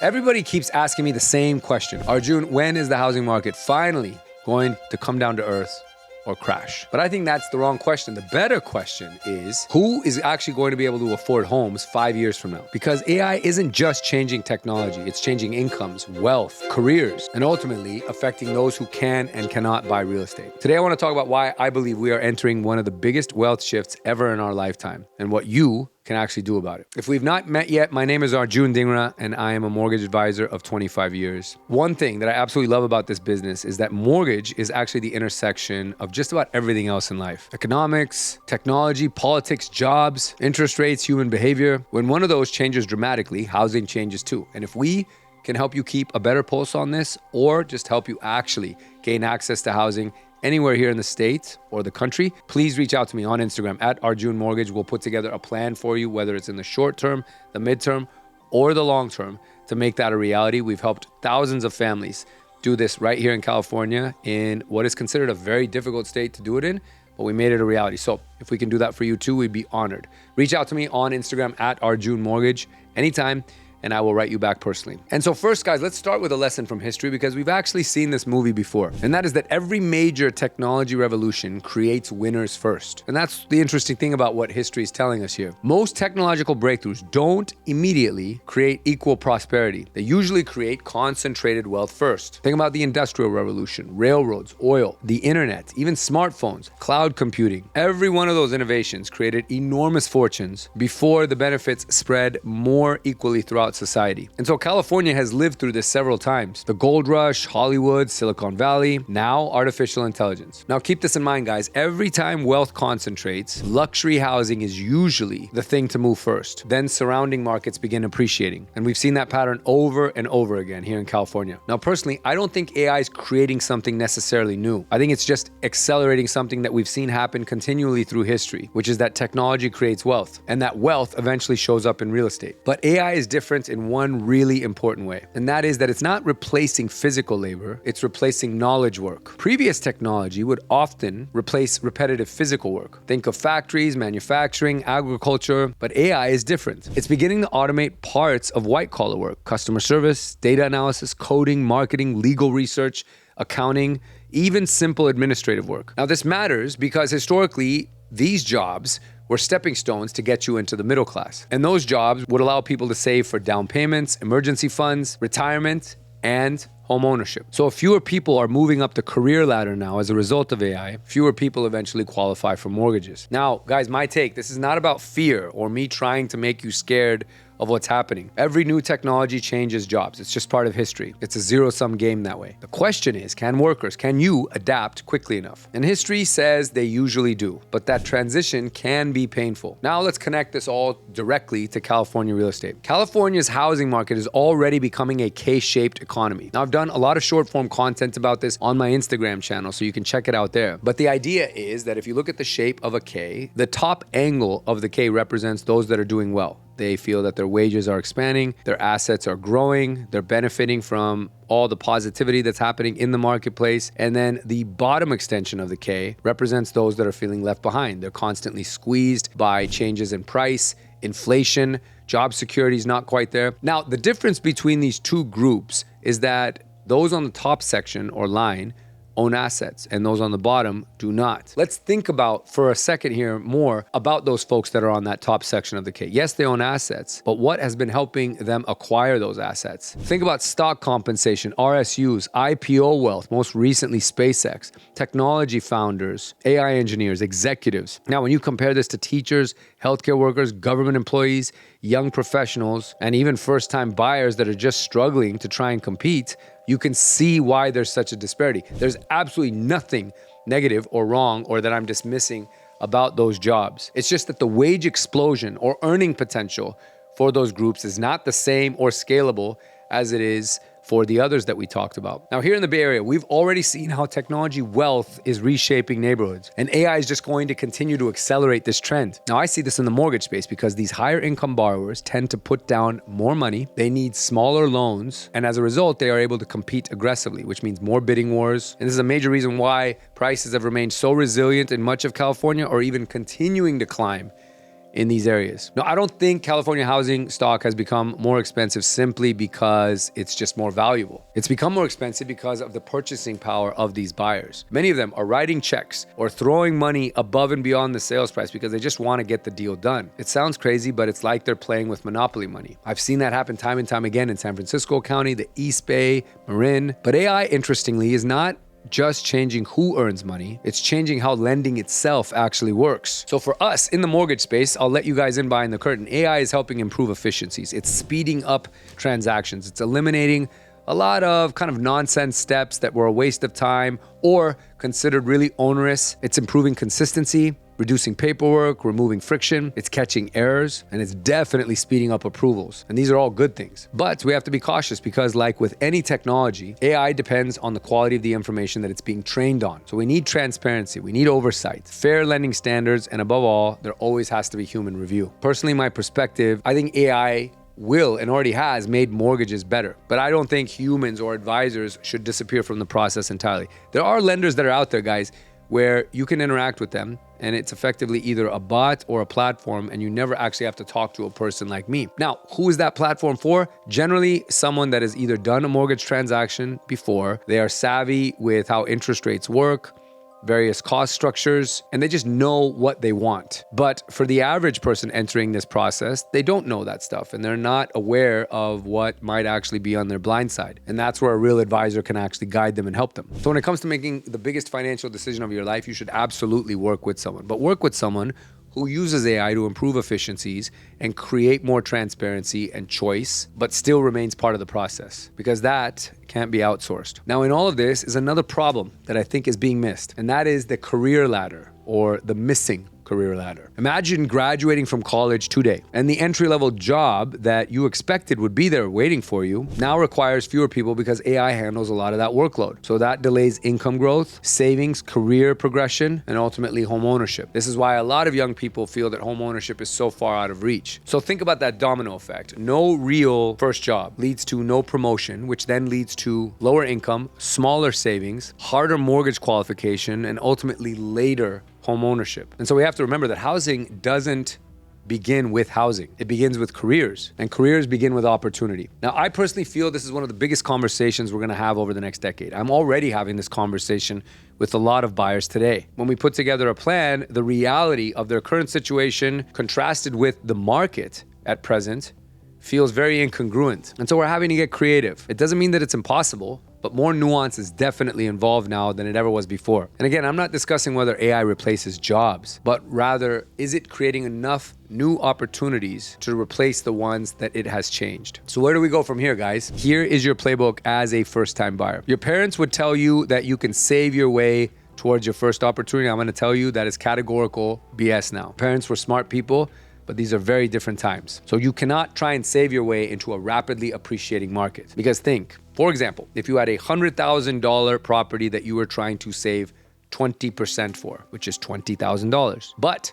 Everybody keeps asking me the same question. Arjun, when is the housing market finally going to come down to earth or crash? But I think that's the wrong question. The better question is, who is actually going to be able to afford homes 5 years from now? Because AI isn't just changing technology, it's changing incomes, wealth, careers, and ultimately affecting those who can and cannot buy real estate. Today, I want to talk about why I believe we are entering one of the biggest wealth shifts ever in our lifetime and what you can actually do about it. If we've not met yet, my name is Arjun Dhingra and I am a mortgage advisor of 25 years. One thing that I absolutely love about this business is that mortgage is actually the intersection of just about everything else in life. Economics, technology, politics, jobs, interest rates, human behavior. When one of those changes dramatically, housing changes too. And if we can help you keep a better pulse on this or just help you actually gain access to housing anywhere here in the state or the country, please reach out to me on Instagram at Arjun Mortgage. We'll put together a plan for you, whether it's in the short term, the midterm, or the long term to make that a reality. We've helped thousands of families do this right here in California in what is considered a very difficult state to do it in, but we made it a reality. So if we can do that for you too, we'd be honored. Reach out to me on Instagram at Arjun Mortgage anytime, and I will write you back personally. And so first, guys, let's start with a lesson from history because we've actually seen this movie before. And that is that every major technology revolution creates winners first. And that's the interesting thing about what history is telling us here. Most technological breakthroughs don't immediately create equal prosperity. They usually create concentrated wealth first. Think about the Industrial Revolution, railroads, oil, the internet, even smartphones, cloud computing. Every one of those innovations created enormous fortunes before the benefits spread more equally throughout society. And so California has lived through this several times. The gold rush, Hollywood, Silicon Valley, now artificial intelligence. Now keep this in mind, guys. Every time wealth concentrates, luxury housing is usually the thing to move first. Then surrounding markets begin appreciating. And we've seen that pattern over and over again here in California. Now personally, I don't think AI is creating something necessarily new. I think it's just accelerating something that we've seen happen continually through history, which is that technology creates wealth, and that wealth eventually shows up in real estate. But AI is different in one really important way, and that is that it's not replacing physical labor, it's replacing knowledge work. Previous technology would often replace repetitive physical work. Think of factories, manufacturing, agriculture, but AI is different. It's beginning to automate parts of white-collar work, customer service, data analysis, coding, marketing, legal research, accounting, even simple administrative work. Now, this matters because historically, these jobs were stepping stones to get you into the middle class. And those jobs would allow people to save for down payments, emergency funds, retirement, and home ownership. So if fewer people are moving up the career ladder now as a result of AI, fewer people eventually qualify for mortgages. Now, guys, my take, this is not about fear or me trying to make you scared of what's happening. Every new technology changes jobs. It's just part of history. It's a zero-sum game that way. The question is, can you adapt quickly enough? And history says they usually do, but that transition can be painful. Now let's connect this all directly to California real estate. California's housing market is already becoming a K-shaped economy. Now I've done a lot of short-form content about this on my Instagram channel, so you can check it out there. But the idea is that if you look at the shape of a K, the top angle of the K represents those that are doing well. They feel that their wages are expanding, their assets are growing, they're benefiting from all the positivity that's happening in the marketplace. And then the bottom extension of the K represents those that are feeling left behind. They're constantly squeezed by changes in price, inflation, job security is not quite there. Now, the difference between these two groups is that those on the top section or line own assets, and those on the bottom do not. Let's think about for a second here more about those folks that are on that top section of the K. Yes, they own assets, but what has been helping them acquire those assets? Think about stock compensation, RSUs, IPO wealth, most recently SpaceX, technology founders, AI engineers, executives. Now, when you compare this to teachers, healthcare workers, government employees, young professionals, and even first-time buyers that are just struggling to try and compete, you can see why there's such a disparity. There's absolutely nothing negative or wrong or that I'm dismissing about those jobs. It's just that the wage explosion or earning potential for those groups is not the same or scalable as it is for the others that we talked about. Now, here in the Bay Area, we've already seen how technology wealth is reshaping neighborhoods, and AI is just going to continue to accelerate this trend. Now, I see this in the mortgage space because these higher income borrowers tend to put down more money, they need smaller loans, and as a result, they are able to compete aggressively, which means more bidding wars. And this is a major reason why prices have remained so resilient in much of California or even continuing to climb in these areas. No, I don't think California housing stock has become more expensive simply because it's just more valuable. It's become more expensive because of the purchasing power of these buyers. Many of them are writing checks or throwing money above and beyond the sales price because they just want to get the deal done. It sounds crazy, but it's like they're playing with monopoly money. I've seen that happen time and time again in San Francisco County, the East Bay, Marin. But AI, interestingly, is not just changing who earns money, it's changing how lending itself actually works. So for us in the mortgage space, I'll let you guys in behind the curtain. AI is helping improve efficiencies. It's speeding up transactions. It's eliminating a lot of kind of nonsense steps that were a waste of time or considered really onerous. It's improving consistency, reducing paperwork, removing friction, it's catching errors, and it's definitely speeding up approvals. And these are all good things. But we have to be cautious because like with any technology, AI depends on the quality of the information that it's being trained on. So we need transparency, we need oversight, fair lending standards, and above all, there always has to be human review. Personally, my perspective, I think AI will and already has made mortgages better. But I don't think humans or advisors should disappear from the process entirely. There are lenders that are out there, guys, where you can interact with them and it's effectively either a bot or a platform and you never actually have to talk to a person like me. Now, who is that platform for? Generally, someone that has either done a mortgage transaction before, they are savvy with how interest rates work, various cost structures, and they just know what they want. But for the average person entering this process, they don't know that stuff and they're not aware of what might actually be on their blind side. And that's where a real advisor can actually guide them and help them. So when it comes to making the biggest financial decision of your life, you should absolutely work with someone, but work with someone who uses AI to improve efficiencies and create more transparency and choice, but still remains part of the process because that can't be outsourced. Now, in all of this is another problem that I think is being missed, and that is the career ladder or the missing career ladder. Imagine graduating from college today and the entry-level job that you expected would be there waiting for you now requires fewer people because AI handles a lot of that workload. So that delays income growth, savings, career progression, and ultimately home ownership. This is why a lot of young people feel that home ownership is so far out of reach. So think about that domino effect. No real first job leads to no promotion, which then leads to lower income, smaller savings, harder mortgage qualification, and ultimately later home ownership. And so we have to remember that housing doesn't begin with housing. It begins with careers, and careers begin with opportunity. Now, I personally feel this is one of the biggest conversations we're gonna have over the next decade. I'm already having this conversation with a lot of buyers today. When we put together a plan, the reality of their current situation contrasted with the market at present feels very incongruent. And so we're having to get creative. It doesn't mean that it's impossible, but more nuance is definitely involved now than it ever was before. And again, I'm not discussing whether AI replaces jobs, but rather, is it creating enough new opportunities to replace the ones that it has changed? So where do we go from here, guys? Here is your playbook as a first-time buyer. Your parents would tell you that you can save your way towards your first opportunity. I'm gonna tell you that is categorical BS now. Parents were smart people, but these are very different times. So you cannot try and save your way into a rapidly appreciating market. Because think, for example, if you had a $100,000 property that you were trying to save 20% for, which is $20,000, but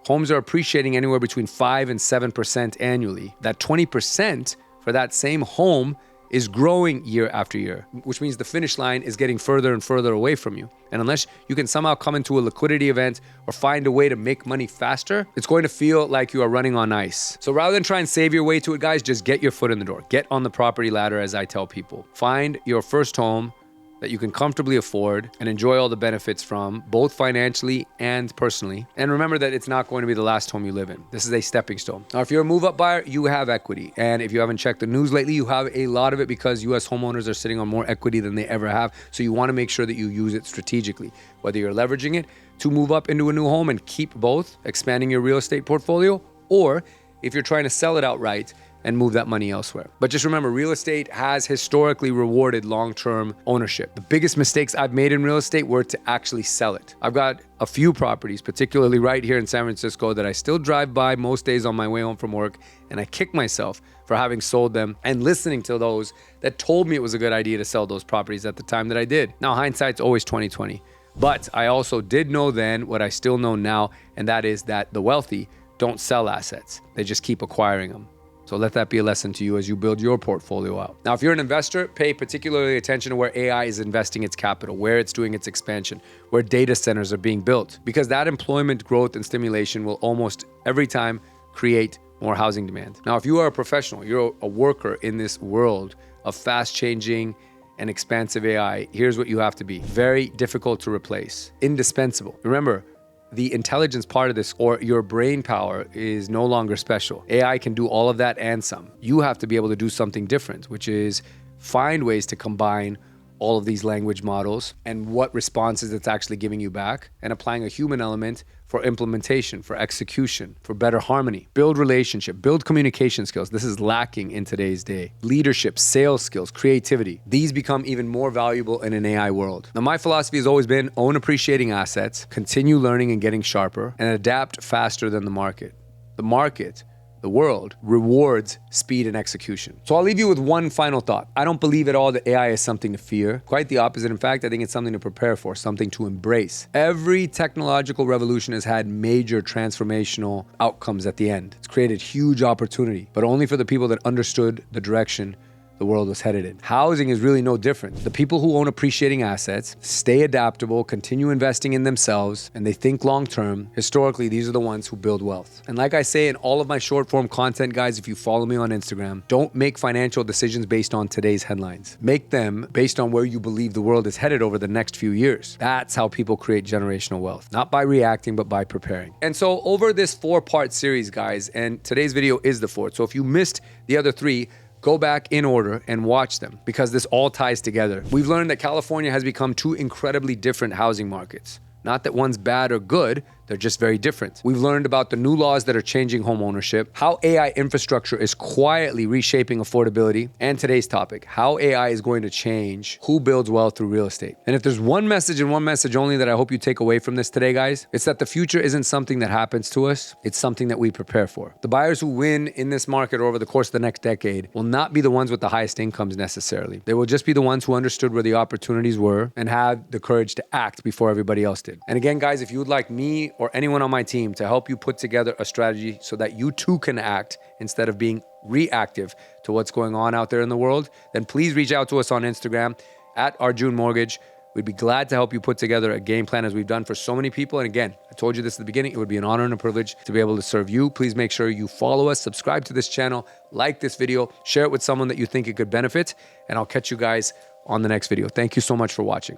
homes are appreciating anywhere between 5 and 7% annually, that 20% for that same home is growing year after year, which means the finish line is getting further and further away from you. And unless you can somehow come into a liquidity event or find a way to make money faster, it's going to feel like you are running on ice. So rather than try and save your way to it, guys, just get your foot in the door. Get on the property ladder, as I tell people. Find your first home that you can comfortably afford and enjoy all the benefits from, both financially and personally. And remember that it's not going to be the last home you live in. This is a stepping stone. Now, if you're a move-up buyer, you have equity. And if you haven't checked the news lately, you have a lot of it because US homeowners are sitting on more equity than they ever have. So you want to make sure that you use it strategically, whether you're leveraging it to move up into a new home and keep both, expanding your real estate portfolio, or if you're trying to sell it outright and move that money elsewhere. But just remember, real estate has historically rewarded long-term ownership. The biggest mistakes I've made in real estate were to actually sell it. I've got a few properties, particularly right here in San Francisco, that I still drive by most days on my way home from work, and I kick myself for having sold them and listening to those that told me it was a good idea to sell those properties at the time that I did. Now, hindsight's always 20/20. But I also did know then what I still know now, and that is that the wealthy don't sell assets. They just keep acquiring them. So let that be a lesson to you as you build your portfolio out. Now, if you're an investor, pay particularly attention to where AI is investing its capital, where it's doing its expansion, where data centers are being built, because that employment growth and stimulation will almost every time create more housing demand. Now, if you are a professional, you're a worker in this world of fast changing and expansive AI, here's what you have to be. Very difficult to replace, indispensable. Remember, the intelligence part of this, or your brain power, is no longer special. AI can do all of that and some. You have to be able to do something different, which is find ways to combine all of these language models and what responses it's actually giving you back, and applying a human element for implementation, for execution, for better harmony. Build relationship, build communication skills. This is lacking in today's day. Leadership, sales skills, creativity. These become even more valuable in an AI world. Now, my philosophy has always been own appreciating assets, continue learning and getting sharper, and adapt faster than the market. The world rewards speed and execution. So I'll leave you with one final thought. I don't believe at all that AI is something to fear. Quite the opposite. In fact, I think it's something to prepare for, something to embrace. Every technological revolution has had major transformational outcomes at the end. It's created huge opportunity, but only for the people that understood the direction the world was headed in. Housing is really no different. The people who own appreciating assets, stay adaptable, continue investing in themselves, and they think long-term, historically, these are the ones who build wealth. And like I say in all of my short-form content, guys, if you follow me on Instagram, don't make financial decisions based on today's headlines. Make them based on where you believe the world is headed over the next few years. That's how people create generational wealth. Not by reacting, but by preparing. And so over this 4-part series, guys, and today's video is the 4th. So if you missed the other 3, go back in order and watch them, because this all ties together. We've learned that California has become 2 incredibly different housing markets. Not that one's bad or good, they're just very different. We've learned about the new laws that are changing home ownership, how AI infrastructure is quietly reshaping affordability, and today's topic, how AI is going to change who builds wealth through real estate. And if there's one message and one message only that I hope you take away from this today, guys, it's that the future isn't something that happens to us, it's something that we prepare for. The buyers who win in this market over the course of the next decade will not be the ones with the highest incomes necessarily. They will just be the ones who understood where the opportunities were and had the courage to act before everybody else did. And again, guys, if you would like me or anyone on my team to help you put together a strategy so that you too can act instead of being reactive to what's going on out there in the world, then please reach out to us on Instagram at Arjun Mortgage. We'd be glad to help you put together a game plan as we've done for so many people. And again, I told you this at the beginning, it would be an honor and a privilege to be able to serve you. Please make sure you follow us, subscribe to this channel, like this video, share it with someone that you think it could benefit, and I'll catch you guys on the next video. Thank you so much for watching.